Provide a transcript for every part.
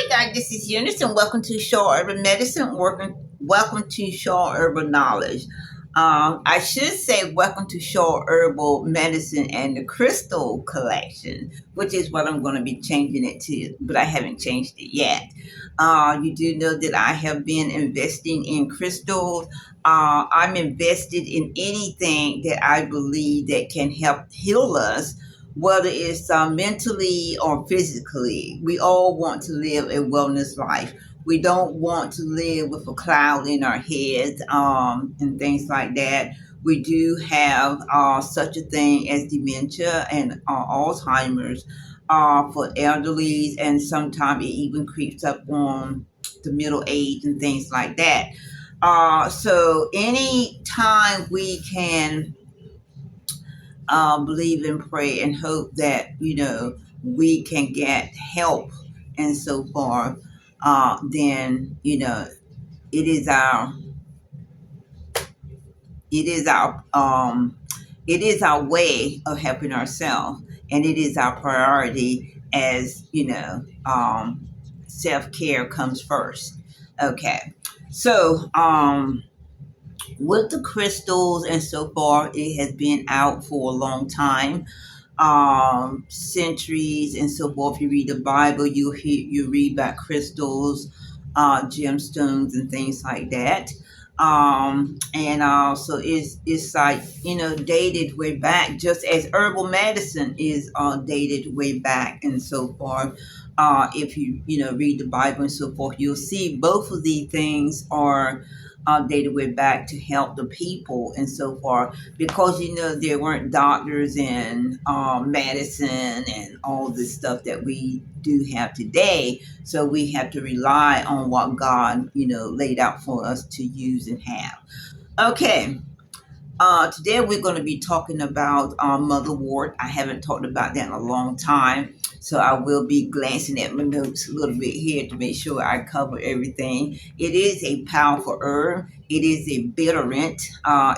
Guys, this is Eunice, and welcome to Shaw Urban Medicine. Welcome to Shaw Herbal Knowledge. I should say welcome to Shaw Herbal Medicine and the Crystal Collection, which is what I'm going to be changing it to, but I haven't changed it yet. You do know that I have been investing in crystals. I'm invested in anything that I believe that can help heal us, whether it's mentally or physically. We all want to live a wellness life. We don't want to live with a cloud in our heads and things like that. We do have such a thing as dementia and Alzheimer's for elderlies, and sometimes it even creeps up on the middle age and things like that. So any time we can believe and pray and hope that we can get help and so forth, then it is our it is our it is our way of helping ourselves, and it is our priority, as self-care comes first. Okay, so with the crystals and so forth, it has been out for a long time, centuries and so forth. You read the Bible, you read about crystals, gemstones, and things like that. And so it's like dated way back, just as herbal medicine is dated way back and so forth. If you read the Bible and so forth, you'll see both of these things are dated way back to help the people and so forth, because there weren't doctors and medicine and all this stuff that we do have today. So we have to rely on what God laid out for us to use and have. Okay. Today we're going to be talking about Motherwort. I haven't talked about that in a long time, so I will be glancing at my notes a little bit here to make sure I cover everything. It is a powerful herb. It is a bitterant.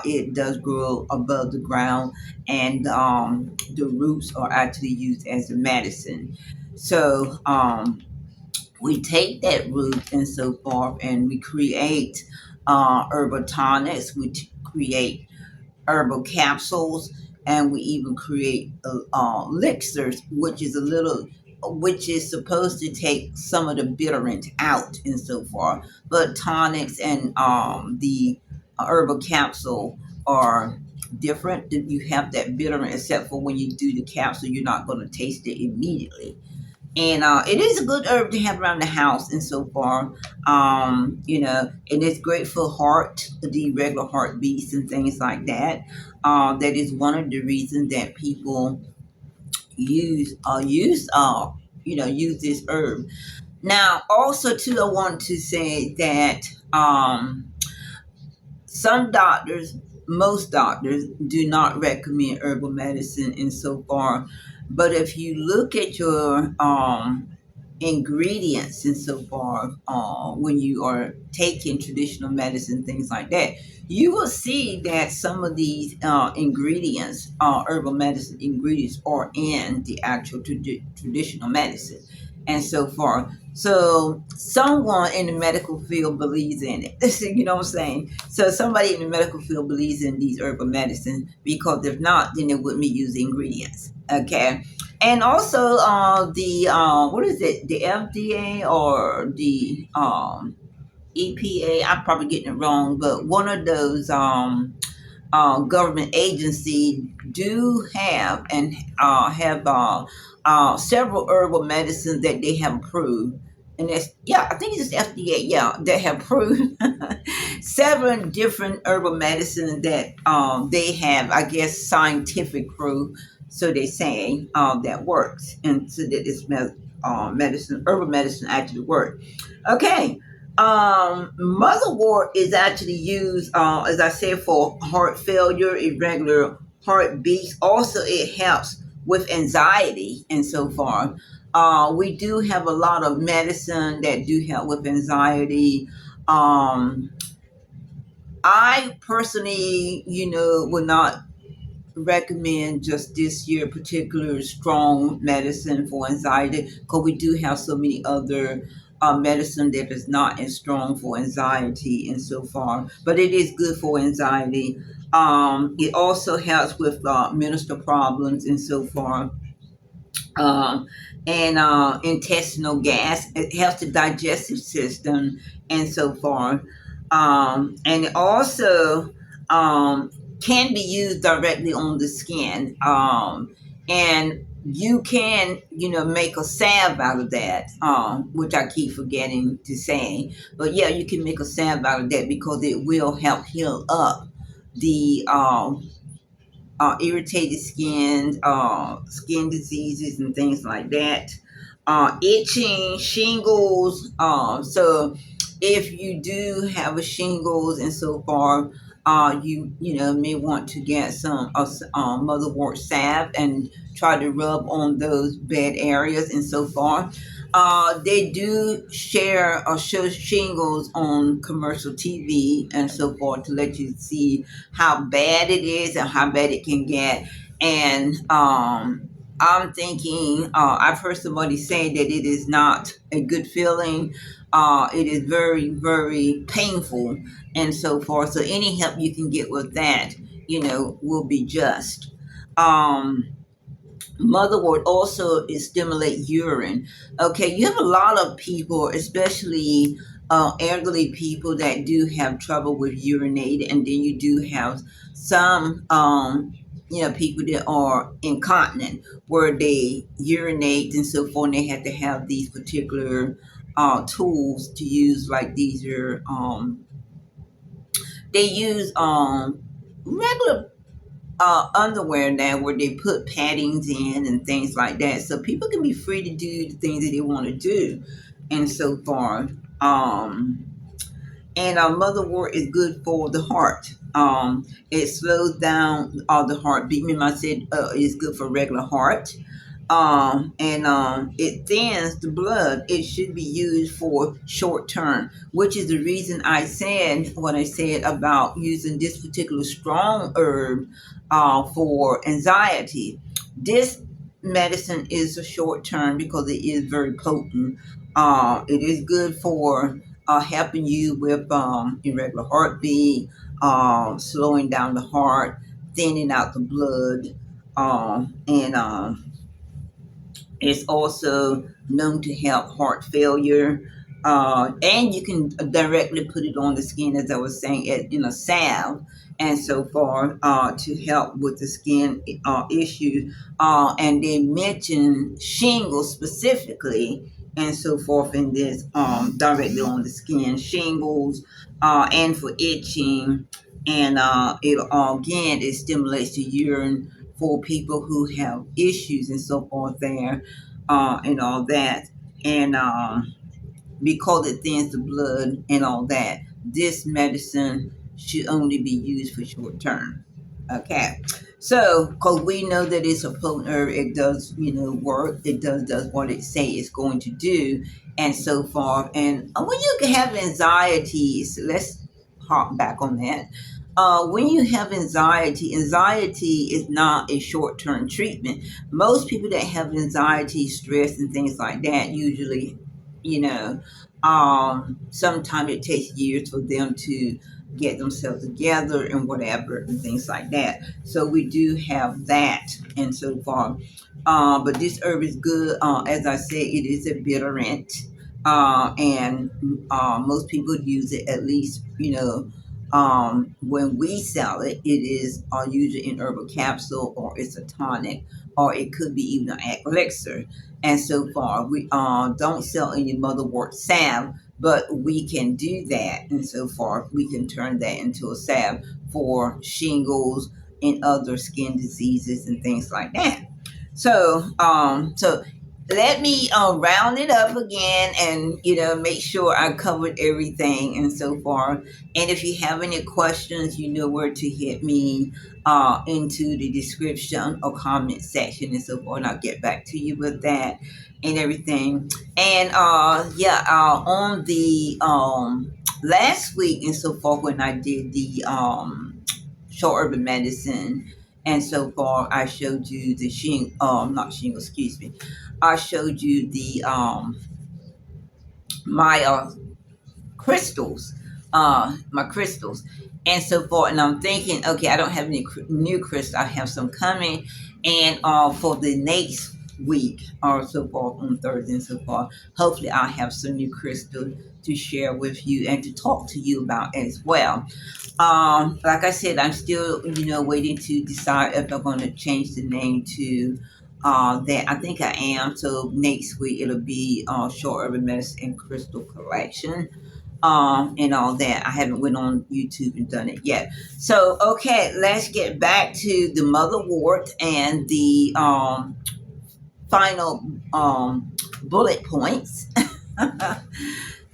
It does grow above the ground, and the roots are actually used as a medicine. So we take that root and so forth, and we create herbal tonics, which create herbal capsules, and we even create elixirs, which is supposed to take some of the bitterant out and so forth. But tonics and the herbal capsule are different. You have that bitterant, except for when you do the capsule, you're not going to taste it immediately. And it is a good herb to have around the house and so far. And it's great for the regular heartbeats and things like that. That is one of the reasons that people use this herb. Now, also too, I want to say that some doctors, most doctors, do not recommend herbal medicine and so far. But if you look at your ingredients and so far, when you are taking traditional medicine, things like that, you will see that some of these ingredients, herbal medicine ingredients, are in the actual traditional medicine and so far. So someone in the medical field believes in it. You know what I'm saying? So somebody in the medical field believes in these herbal medicine, because if not, then they wouldn't be using ingredients. Okay. And also the what is it? The FDA or the EPA? I'm probably getting it wrong, but one of those government agencies do have and have several herbal medicines that they have approved. And I think it's just FDA, that have approved 7 different herbal medicines that they have, I guess, scientific proof. So they're saying that works, and so that this herbal medicine actually works. Okay. Motherwort is actually used, as I said, for heart failure, irregular heartbeats. Also, it helps with anxiety and so forth. We do have a lot of medicine that do help with anxiety. I personally, would not recommend just this year particular strong medicine for anxiety, because we do have so many other medicine that is not as strong for anxiety and so far, but it is good for anxiety. It also helps with menstrual problems and so far, um, and intestinal gas. It helps the digestive system and so forth. And it also um, can be used directly on the skin. And you can, make a salve out of that, which I keep forgetting to say. But yeah, you can make a salve out of that because it will help heal up the irritated skin, skin diseases, and things like that. Itching, shingles. So if you do have a shingles and so far, you may want to get some motherwort salve and try to rub on those bad areas and so far. They do share or show shingles on commercial TV and so forth to let you see how bad it is and how bad it can get. And I'm thinking, I've heard somebody say that it is not a good feeling. It is very, very painful and so forth. So any help you can get with that, will be just. Um, Motherwort also is stimulate urine. Okay, you have a lot of people, especially elderly people, that do have trouble with urinating, and then you do have some, people that are incontinent, where they urinate and so forth. And they have to have these particular tools to use, like these are they use regular underwear now where they put paddings in and things like that. So people can be free to do the things that they want to do and so far. And motherwort is good for the heart. It slows down the heartbeat. Remember I said it's good for regular heart. And it thins the blood. It should be used for short term, which is the reason I said what I said about using this particular strong herb for anxiety. This medicine is a short term because it is very potent. It is good for helping you with irregular heartbeat, slowing down the heart, thinning out the blood, and it's also known to help heart failure. And you can directly put it on the skin, as I was saying, in a salve and so far to help with the skin issue. And they mention shingles specifically and so forth in this directly on the skin, shingles and for itching. And it again, it stimulates the urine for people who have issues and so forth there and all that. And because it thins the blood and all that, this medicine should only be used for short term. Okay. So, because we know that it's a potent herb, it does, work. It does what it say it's going to do, and so forth. And when you have anxieties, let's hop back on that. When you have anxiety is not a short term treatment. Most people that have anxiety, stress, and things like that usually, sometimes it takes years for them to get themselves together and whatever and things like that. So we do have that and so far. But this herb is good. As I said, it is a bitterant. And most people use it at least, when we sell it, it is usually in herbal capsule or it's a tonic or it could be even an elixir. And so far, we don't sell any motherwort salve, but we can do that. And so far, we can turn that into a salve for shingles and other skin diseases and things like that. So let me round it up again and make sure I covered everything and so far. And if you have any questions, you know where to hit me into the description or comment section and so forth, and I'll get back to you with that and everything. And on the last week and so forth, when I did the short urban medicine and so far, I showed you the not shingle, excuse me. I showed you the my crystals, my crystals, and so forth. And I'm thinking, okay, I don't have any new crystals. I have some coming, and for the next week or so forth on Thursday and so forth, hopefully I'll have some new crystals to share with you and to talk to you about as well. Like I said, I'm still, waiting to decide if I'm going to change the name to that. I think I am. So next week it'll be Short Urban Medicine and Crystal Collection, and all that. I haven't went on YouTube and done it yet. So okay, let's get back to the Motherwort and the final bullet points.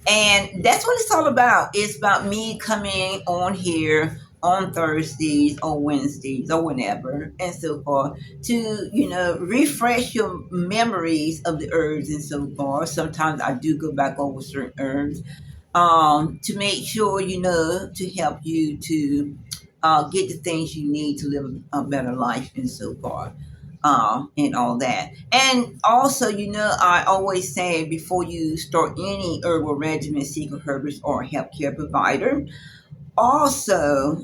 And that's what it's all about. It's about me coming on here on Thursdays or Wednesdays or whenever and so forth to, refresh your memories of the herbs and so forth. Sometimes I do go back over certain herbs to make sure, to help you to get the things you need to live a better life and so forth. And all that. And also, I always say before you start any herbal regimen, seek a herbalist or a healthcare provider. Also,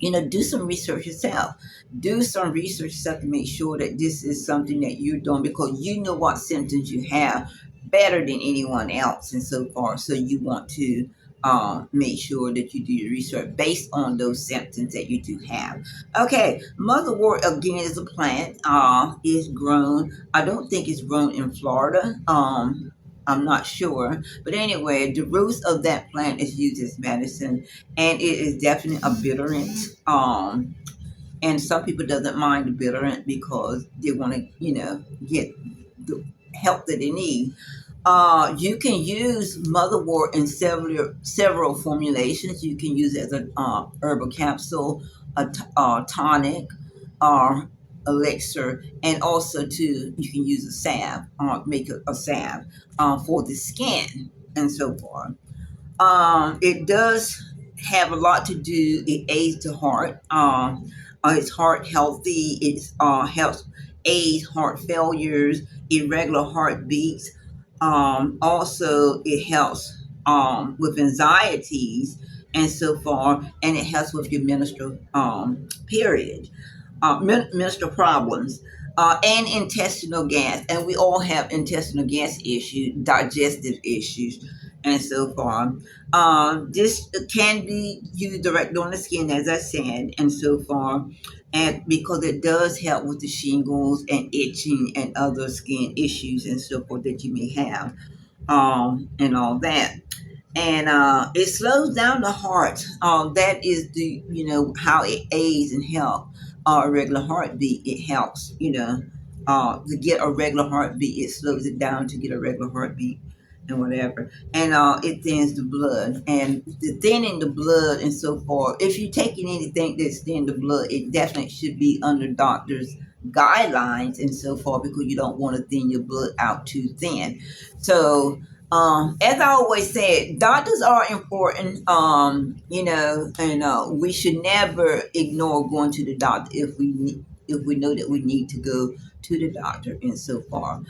do some research yourself. Do some research yourself to make sure that this is something that you're doing because you know what symptoms you have better than anyone else and so forth. So you want to make sure that you do your research based on those symptoms that you do have. Okay, motherwort again is a plant. Is grown. I don't think it's grown in Florida. I'm not sure, but anyway, the roots of that plant is used as medicine, and it is definitely a bitterant. And some people doesn't mind the bitterant because they want to, get the help that they need. You can use motherwort in several formulations. You can use it as a herbal capsule, tonic, or elixir, and also too you can use a salve, make a salve for the skin and so forth. It does have a lot to do. It aids the heart. It's heart healthy. It helps aid heart failures, irregular heartbeats. Also, it helps with anxieties and so forth, and it helps with your menstrual period, menstrual problems. And intestinal gas, and we all have intestinal gas issues, digestive issues, and so forth. This can be used directly on the skin, as I said, and so forth, and because it does help with the shingles and itching and other skin issues and so forth that you may have, and all that. And it slows down the heart. That is the how it aids and help a regular heartbeat. It helps to get a regular heartbeat. It slows it down to get a regular heartbeat and whatever. And it thins the blood, and the thinning the blood and so forth. If you're taking anything that's thin the blood, it definitely should be under doctor's guidelines and so forth because you don't want to thin your blood out too thin. So as I always said, doctors are important, and we should never ignore going to the doctor if we know that we need to go to the doctor and so far.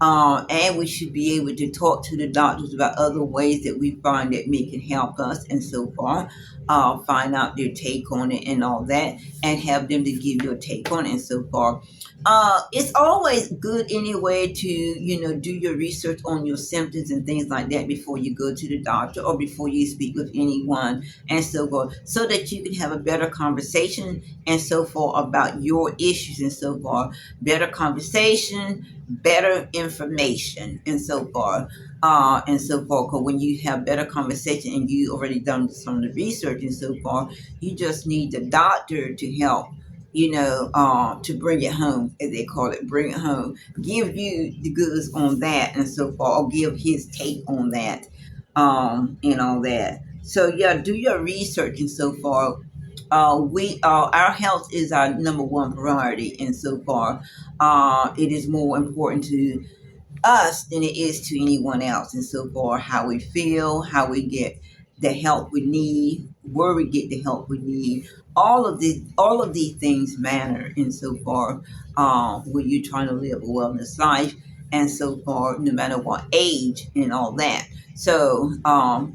And we should be able to talk to the doctors about other ways that we find that may can help us and so far. Find out their take on it and all that, and have them to give you a take on it and so far. It's always good anyway to do your research on your symptoms and things like that before you go to the doctor or before you speak with anyone and so forth, so that you can have a better conversation and so forth about your issues and so forth. Better conversation, better information and so forth. And so forth. Because when you have better conversation and you already done some of the research and so forth, you just need the doctor to help to bring it home, as they call it, bring it home, give you the goods on that and so forth, or give his take on that, and all that. So yeah, do your research and so forth. We Our health is our number one priority, and so far, it is more important to us than it is to anyone else. And so far, how we feel, how we get the help we need, where we get the help we need, all of these things matter. And so far, when you're trying to live a wellness life, and so forth, no matter what age and all that. So,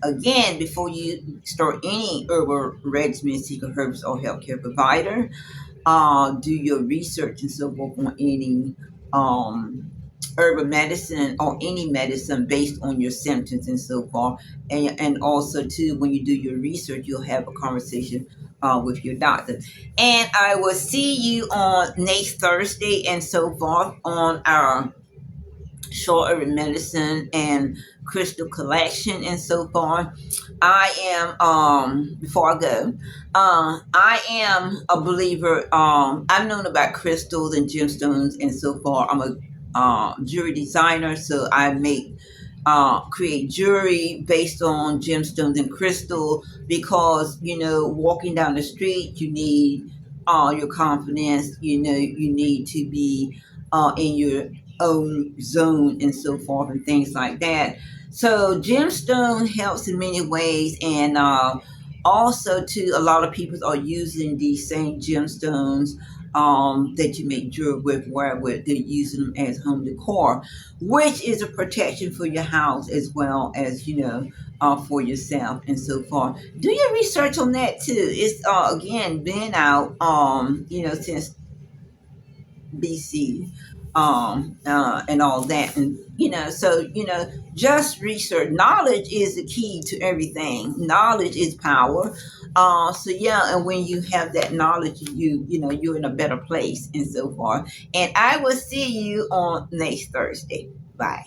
again, before you start any herbal regimen, seek a herbs or healthcare provider. Do your research and so forth on any um, herbal medicine or any medicine based on your symptoms and so forth. And also, too, when you do your research, you'll have a conversation with your doctor. And I will see you on next Thursday and so forth on our short herb medicine and crystal collection and so forth. I am before I go, I am a believer. I've known about crystals and gemstones and so forth. I'm a jewelry designer, so I make create jewelry based on gemstones and crystal because walking down the street you need your confidence. You need to be in your own zone and so forth and things like that. So gemstone helps in many ways, and also too, a lot of people are using these same gemstones that you make jewelry with, where they're using them as home decor, which is a protection for your house as well as for yourself and so forth. Do your research on that too. It's again been out since BC, and all that. And, so, just research. Knowledge is the key to everything. Knowledge is power. So yeah, and when you have that knowledge, you're in a better place and so forth. And I will see you on next Thursday. Bye.